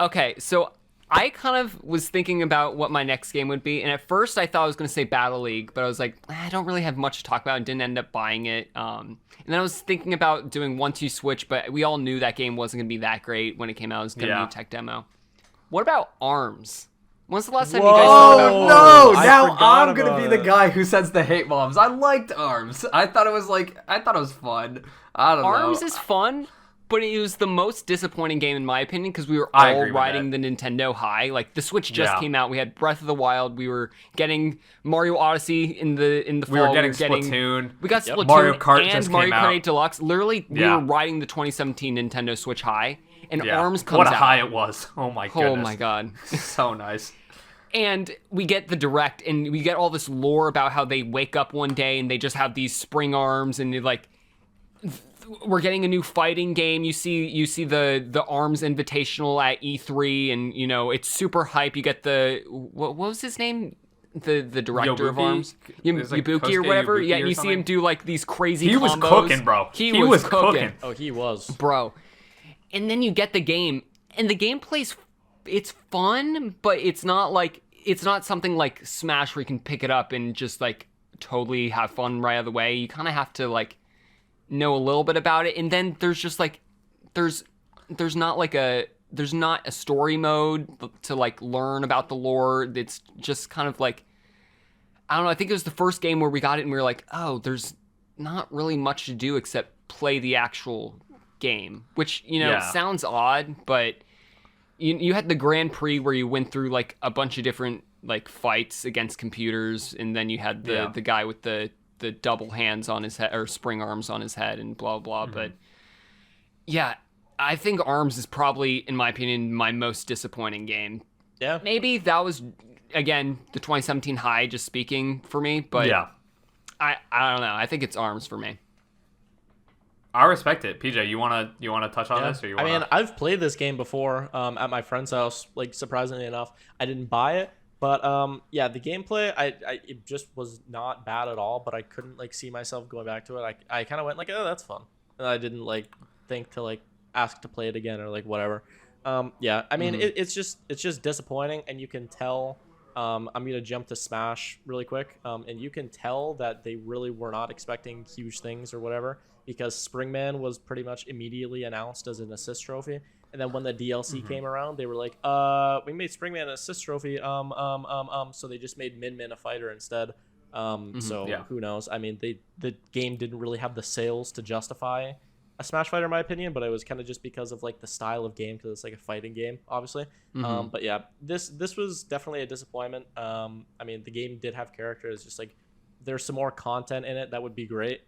Okay, so I kind of was thinking about what my next game would be, and at first I thought I was going to say Battle League, but I was like, I don't really have much to talk about, and didn't end up buying it. And then I was thinking about doing 1-2 Switch, but we all knew that game wasn't going to be that great when it came out. It was going to be a tech demo. What about ARMS? When's the last time you guys Oh thought about no! ARMS? Now forgot I'm gonna about be it. the guy who sends the hate bombs. I liked ARMS. I thought it was fun. I don't know. ARMS is fun, but it was the most disappointing game in my opinion because we were I all agree with riding that. the Nintendo high. Like the Switch just Yeah. came out. We had Breath of the Wild. We were getting Mario Odyssey in the fall. We were getting Splatoon. We got Splatoon Mario Kart and just Mario came Kart out. 8 Deluxe. Literally, we Yeah. were riding the 2017 Nintendo Switch high, and Yeah. ARMS comes What a out. high it was. Oh my goodness. Oh my god. So nice. And we get the direct, and we get all this lore about how they wake up one day and they just have these spring arms, and we're getting a new fighting game. You see the Arms Invitational at E3, and it's super hype. You get the what was his name? The director of Yobuki? Arms, It was like Ibuki or Kosuke whatever. Ibuki Yeah, or you see something. him do like these crazy. He was combos. cooking, bro. He He was was cooking, cooking. Oh, he was. bro. And then you get the game, and the gameplay's it's fun, but it's not something like Smash where you can pick it up and just like totally have fun right out of the way. You kind of have to like know a little bit about it, and then there's just like there's not a story mode to like learn about the lore. It's just kind of like, I don't know. I think it was the first game where we got it and we were like, oh, there's not really much to do except play the actual game, which Yeah. sounds odd, but you had the Grand Prix where you went through like a bunch of different like fights against computers, and then you had the guy with the double hands on his head or spring arms on his head and blah blah. But yeah, I think ARMS is probably, in my opinion, my most disappointing game. Yeah. Maybe that was again the 2017 high, just speaking for me, but Yeah. I don't know. I think it's ARMS for me. I respect it. PJ, you wanna touch on Yeah. this, or you I wanna? mean, I've played this game before at my friend's house. Like, surprisingly enough, I didn't buy it, but yeah, the gameplay, it just was not bad at all. But I couldn't like see myself going back to it. I kind of went like, oh, that's fun, and I didn't like think to like ask to play it again or like whatever. Yeah, I mean, it's just disappointing, and you can tell. I'm gonna jump to Smash really quick, and you can tell that they really were not expecting huge things or whatever, because Springman was pretty much immediately announced as an assist trophy, and then when the DLC came around, they were like, we made Springman an assist trophy, so they just made Min Min a fighter instead. So Yeah. who knows? I mean, the game didn't really have the sales to justify a Smash fighter in my opinion, but it was kind of just because of like the style of game, because it's like a fighting game, obviously. But yeah, this was definitely a disappointment. I mean, the game did have characters, just like there's some more content in it that would be great.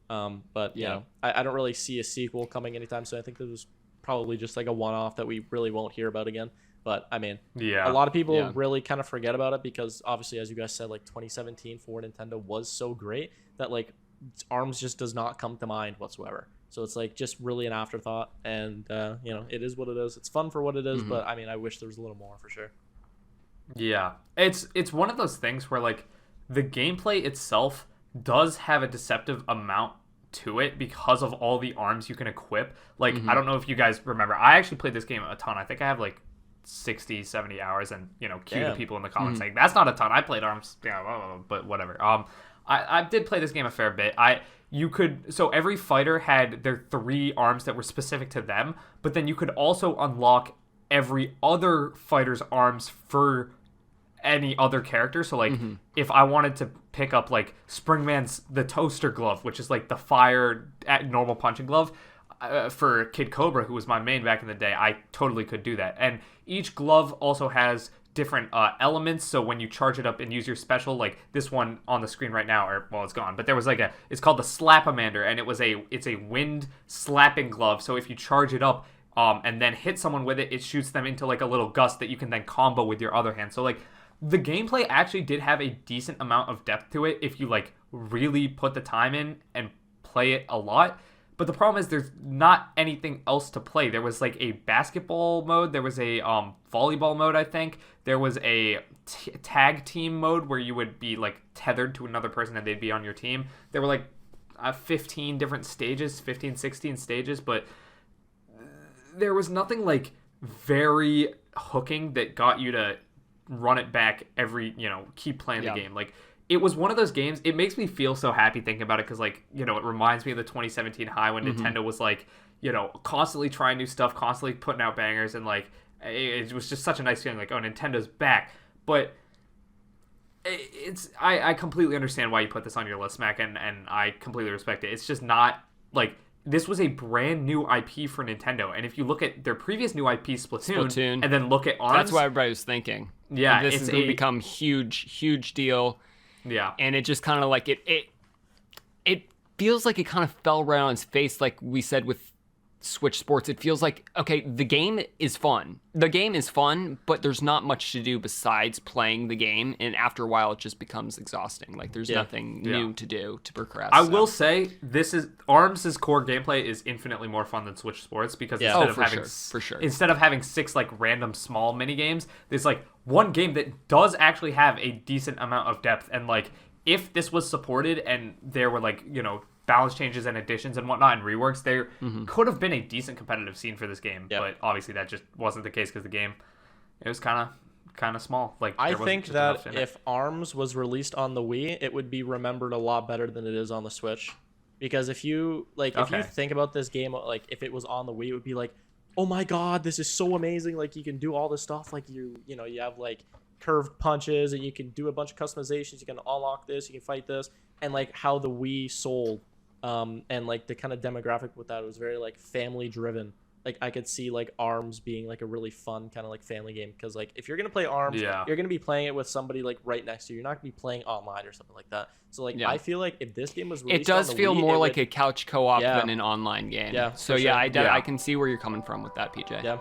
But you Yeah. know, I don't really see a sequel coming anytime soon. I think this was probably just like a one-off that we really won't hear about again. But I mean, Yeah. a lot of people Yeah. really kind of forget about it because obviously, as you guys said, like 2017 for Nintendo was so great that like ARMS just does not come to mind whatsoever. So it's like just really an afterthought, and you know, it is what it is. It's fun for what it is, but I mean, I wish there was a little more for sure. Yeah, it's one of those things where like the gameplay itself does have a deceptive amount to it because of all the arms you can equip. Like, I don't know if you guys remember, I actually played this game a ton. I think I have like 60, 70 hours, and cue the Damn. people in the comments saying that's not a ton. I played arms, but whatever. I did play this game a fair bit. So every fighter had their 3 arms that were specific to them, but then you could also unlock every other fighter's arms for any other character. So like if I wanted to pick up like Springman's the toaster glove, which is like the fire at normal punching glove, for Kid Cobra, who was my main back in the day, I totally could do that. And each glove also has different elements, so when you charge it up and use your special, like this one on the screen right now, or well, it's gone, but there was like it's called the Slapamander, and it's a wind slapping glove. So if you charge it up and then hit someone with it, it shoots them into like a little gust that you can then combo with your other hand. So like the gameplay actually did have a decent amount of depth to it if you like really put the time in and play it a lot. But the problem is there's not anything else to play. There was like a basketball mode. There was a volleyball mode, I think. There was a tag team mode where you would be like tethered to another person and they'd be on your team. There were like 15 different stages, 15, 16 stages, but there was nothing like very hooking that got you to run it back keep playing Yeah. the game. Like, it was one of those games. It makes me feel so happy thinking about it because, like, it reminds me of the 2017 high when Nintendo was like, constantly trying new stuff, constantly putting out bangers, and like it was just such a nice feeling. Like, oh, Nintendo's back. But I completely understand why you put this on your list, Mac, and I completely respect it. It's just not like this was a brand new IP for Nintendo, and if you look at their previous new IP, Splatoon. And then look at ARMS, That's what everybody was thinking. Yeah, this it's is going to become huge deal. Yeah, and it just kind of like it feels like it kind of fell right on its face, like we said with Switch Sports. It feels like, okay, the game is fun, but there's not much to do besides playing the game, and after a while it just becomes exhausting. Like, there's nothing new to do to progress. I will say ARMS' core gameplay is infinitely more fun than Switch Sports, because instead of having 6 like random small mini games, there's like one game that does actually have a decent amount of depth. And like, if this was supported and there were like balance changes and additions and whatnot and reworks, there could have been a decent competitive scene for this game. But obviously that just wasn't the case because the game, it was kind of small. Like, I think that if ARMS was released on the Wii, it would be remembered a lot better than it is on the Switch. Because if you think about this game, like if it was on the Wii, it would be like, oh my god, this is so amazing! Like, you can do all this stuff. Like, you have like curved punches, and you can do a bunch of customizations. You can unlock this, you can fight this, and like how the Wii sold. And like the kind of demographic with that was very like family driven. Like, I could see like ARMS being like a really fun kind of like family game, because like if you're gonna play ARMS, you're gonna be playing it with somebody like right next to you. You're not gonna be playing online or something like that. So like I feel like if this game was released, it does on the feel Wii, more like a couch co-op than an online game. Yeah. So for sure. I can see where you're coming from with that, PJ. Yeah.